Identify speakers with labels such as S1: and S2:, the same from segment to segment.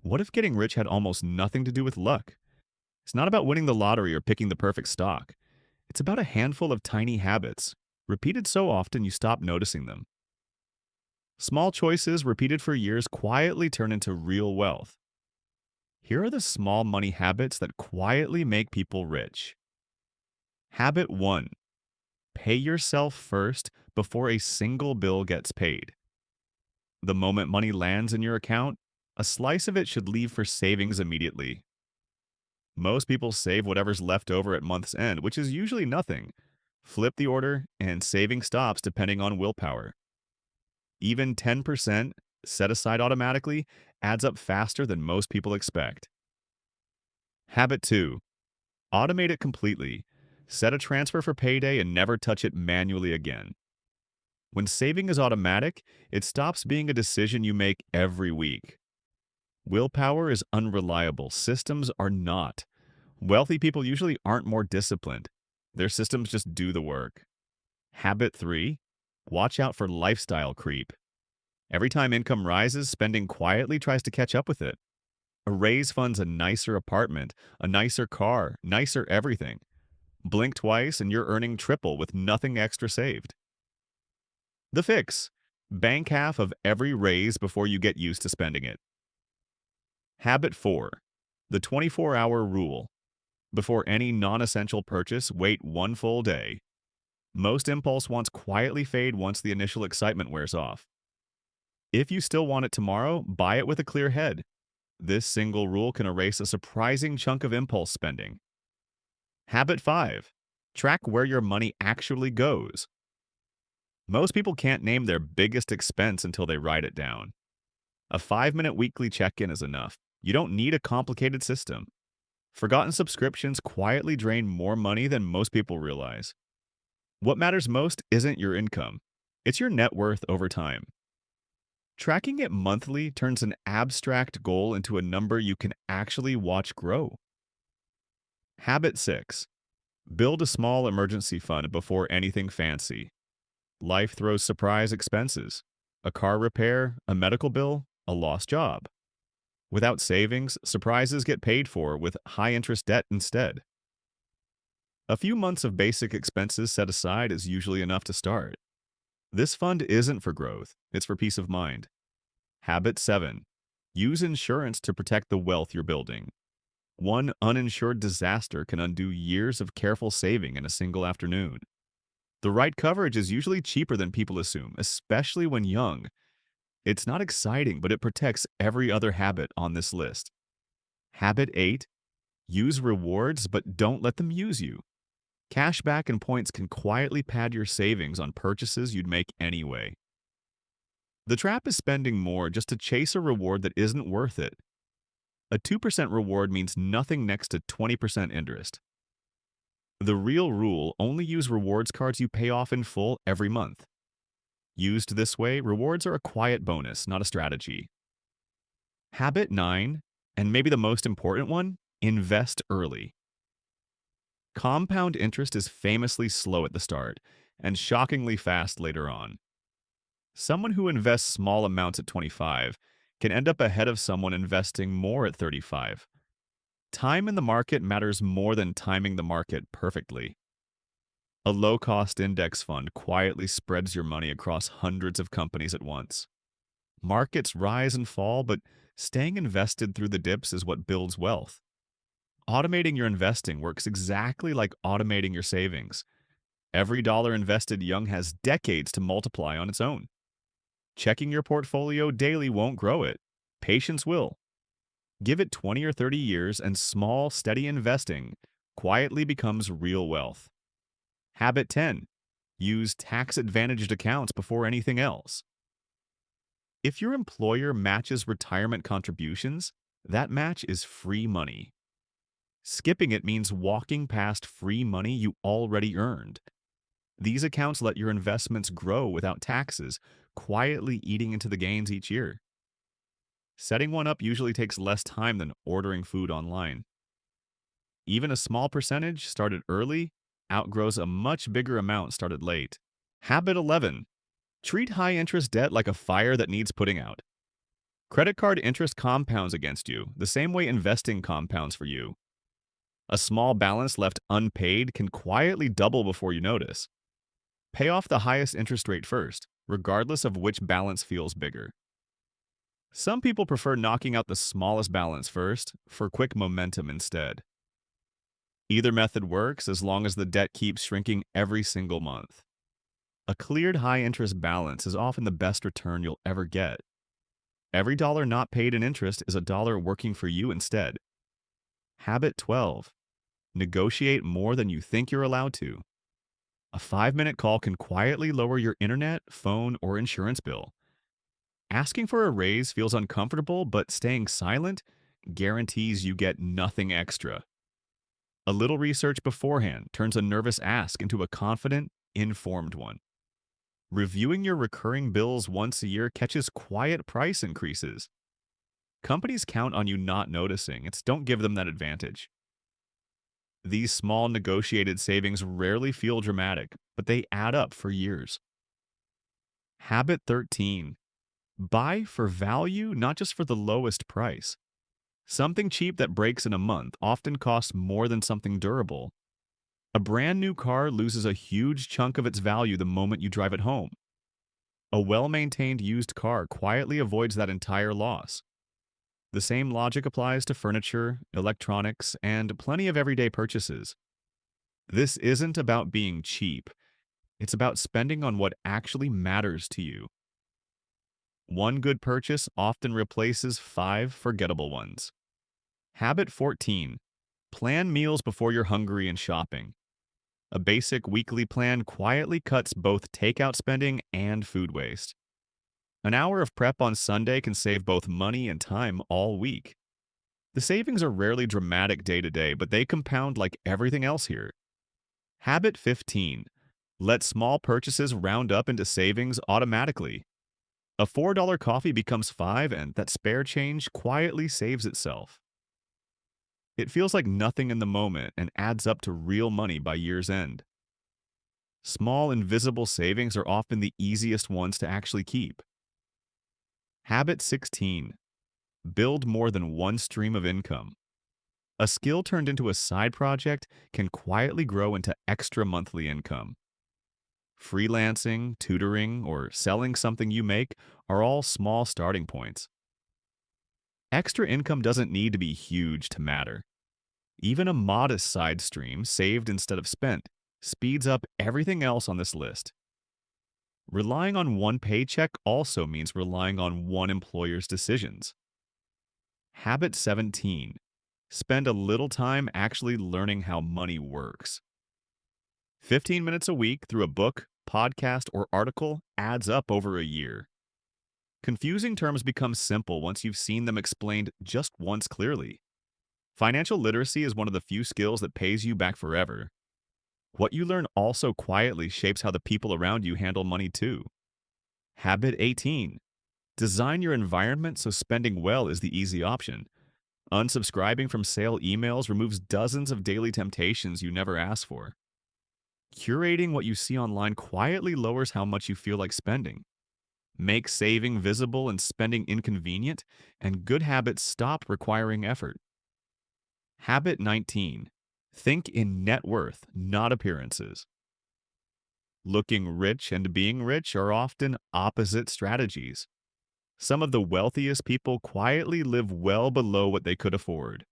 S1: What if getting rich had almost nothing to do with luck? It's not about winning the lottery or picking the perfect stock. It's about a handful of tiny habits, repeated so often you stop noticing them. Small choices repeated for years quietly turn into real wealth. Here are the small money habits that quietly make people rich. Habit 1. Pay yourself first before a single bill gets paid. The moment money lands in your account, a slice of it should leave for savings immediately. Most people save whatever's left over at month's end, which is usually nothing. Flip the order, and saving stops depending on willpower. Even 10% set aside automatically adds up faster than most people expect. Habit 2. Automate it completely. Set a transfer for payday and never touch it manually again. When saving is automatic, it stops being a decision you make every week. Willpower is unreliable. Systems are not. Wealthy people usually aren't more disciplined. Their systems just do the work. Habit 3. Watch out for lifestyle creep. Every time income rises, spending quietly tries to catch up with it. A raise funds a nicer apartment, a nicer car, nicer everything. Blink twice and you're earning triple with nothing extra saved. The fix. Bank half of every raise before you get used to spending it. Habit 4. The 24-hour rule. Before any non-essential purchase, wait one full day. Most impulse wants quietly fade once the initial excitement wears off. If you still want it tomorrow, buy it with a clear head. This single rule can erase a surprising chunk of impulse spending. Habit 5. Track where your money actually goes. Most people can't name their biggest expense until they write it down. A 5-minute weekly check-in is enough. You don't need a complicated system. Forgotten subscriptions quietly drain more money than most people realize. What matters most isn't your income. It's your net worth over time. Tracking it monthly turns an abstract goal into a number you can actually watch grow. Habit 6. Build a small emergency fund before anything fancy. Life throws surprise expenses. A car repair, a medical bill, a lost job. Without savings, surprises get paid for with high-interest debt instead. A few months of basic expenses set aside is usually enough to start. This fund isn't for growth, it's for peace of mind. Habit 7. Use insurance to protect the wealth you're building. One uninsured disaster can undo years of careful saving in a single afternoon. The right coverage is usually cheaper than people assume, especially when young. It's not exciting, but it protects every other habit on this list. Habit 8. Use rewards, but don't let them use you. Cashback and points can quietly pad your savings on purchases you'd make anyway. The trap is spending more just to chase a reward that isn't worth it. A 2% reward means nothing next to 20% interest. The real rule: only use rewards cards you pay off in full every month. Used this way, rewards are a quiet bonus, not a strategy. Habit 9, and maybe the most important one, invest early. Compound interest is famously slow at the start and shockingly fast later on. Someone who invests small amounts at 25 can end up ahead of someone investing more at 35. Time in the market matters more than timing the market perfectly. A low-cost index fund quietly spreads your money across hundreds of companies at once. Markets rise and fall, but staying invested through the dips is what builds wealth. Automating your investing works exactly like automating your savings. Every dollar invested young has decades to multiply on its own. Checking your portfolio daily won't grow it. Patience will. Give it 20 or 30 years and small, steady investing quietly becomes real wealth. Habit 10. Use tax-advantaged accounts before anything else. If your employer matches retirement contributions, that match is free money. Skipping it means walking past free money you already earned. These accounts let your investments grow without taxes, quietly eating into the gains each year. Setting one up usually takes less time than ordering food online. Even a small percentage started early outgrows a much bigger amount started late. Habit 11. Treat high-interest debt like a fire that needs putting out. Credit card interest compounds against you, the same way investing compounds for you. A small balance left unpaid can quietly double before you notice. Pay off the highest interest rate first, regardless of which balance feels bigger. Some people prefer knocking out the smallest balance first for quick momentum instead. Either method works as long as the debt keeps shrinking every single month. A cleared high interest balance is often the best return you'll ever get. Every dollar not paid in interest is a dollar working for you instead. Habit 12. Negotiate more than you think you're allowed to. A 5-minute call can quietly lower your internet, phone, or insurance bill. Asking for a raise feels uncomfortable, but staying silent guarantees you get nothing extra. A little research beforehand turns a nervous ask into a confident, informed one. Reviewing your recurring bills once a year catches quiet price increases. Companies count on you not noticing. Don't give them that advantage. These small negotiated savings rarely feel dramatic, but they add up for years. Habit 13. Buy for value, not just for the lowest price. Something cheap that breaks in a month often costs more than something durable. A brand new car loses a huge chunk of its value the moment you drive it home. A well-maintained used car quietly avoids that entire loss. The same logic applies to furniture, electronics, and plenty of everyday purchases. This isn't about being cheap. It's about spending on what actually matters to you. One good purchase often replaces 5 forgettable ones. Habit 14. Plan meals before you're hungry and shopping. A basic weekly plan quietly cuts both takeout spending and food waste. An hour of prep on Sunday can save both money and time all week. The savings are rarely dramatic day to day, but they compound like everything else here. Habit 15. Let small purchases round up into savings automatically. A $4 coffee becomes 5, and that spare change quietly saves itself. It feels like nothing in the moment and adds up to real money by year's end. Small, invisible savings are often the easiest ones to actually keep. Habit 16. Build more than one stream of income. A skill turned into a side project can quietly grow into extra monthly income. Freelancing, tutoring, or selling something you make are all small starting points. Extra income doesn't need to be huge to matter. Even a modest side stream, saved instead of spent, speeds up everything else on this list. Relying on one paycheck also means relying on one employer's decisions. Habit 17. Spend a little time actually learning how money works. 15 minutes a week through a book, podcast, or article adds up over a year. Confusing terms become simple once you've seen them explained just once clearly. Financial literacy is one of the few skills that pays you back forever. What you learn also quietly shapes how the people around you handle money too. Habit 18. Design your environment so spending well is the easy option. Unsubscribing from sale emails removes dozens of daily temptations you never asked for. Curating what you see online quietly lowers how much you feel like spending. Make saving visible and spending inconvenient, and good habits stop requiring effort. Habit 19. Think in net worth, not appearances. Looking rich and being rich are often opposite strategies. Some of the wealthiest people quietly live well below what they could afford.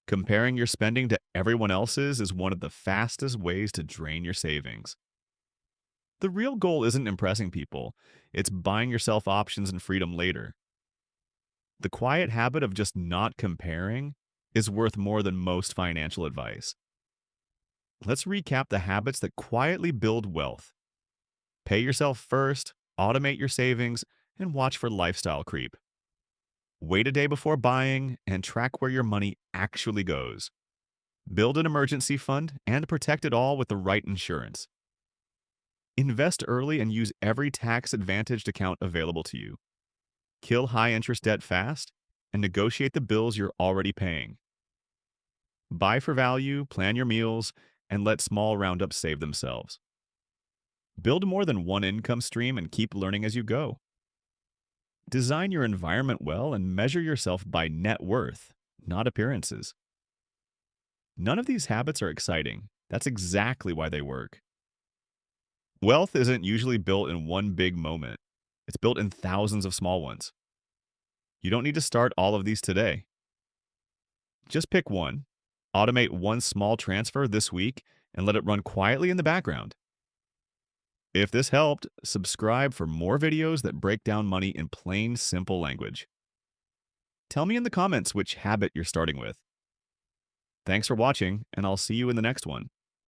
S1: Comparing your spending to everyone else's is one of the fastest ways to drain your savings. The real goal isn't impressing people, it's buying yourself options and freedom later. The quiet habit of just not comparing is worth more than most financial advice. Let's recap the habits that quietly build wealth. Pay yourself first, automate your savings, and watch for lifestyle creep. Wait a day before buying and track where your money actually goes. Build an emergency fund and protect it all with the right insurance. Invest early and use every tax-advantaged account available to you. Kill high-interest debt fast and negotiate the bills you're already paying. Buy for value, plan your meals, and let small roundups save themselves. Build more than one income stream and keep learning as you go. Design your environment well and measure yourself by net worth, not appearances. None of these habits are exciting. That's exactly why they work. Wealth isn't usually built in one big moment, it's built in thousands of small ones. You don't need to start all of these today. Just pick one, automate one small transfer this week, and let it run quietly in the background. If this helped, subscribe for more videos that break down money in plain, simple language. Tell me in the comments which habit you're starting with. Thanks for watching, and I'll see you in the next one.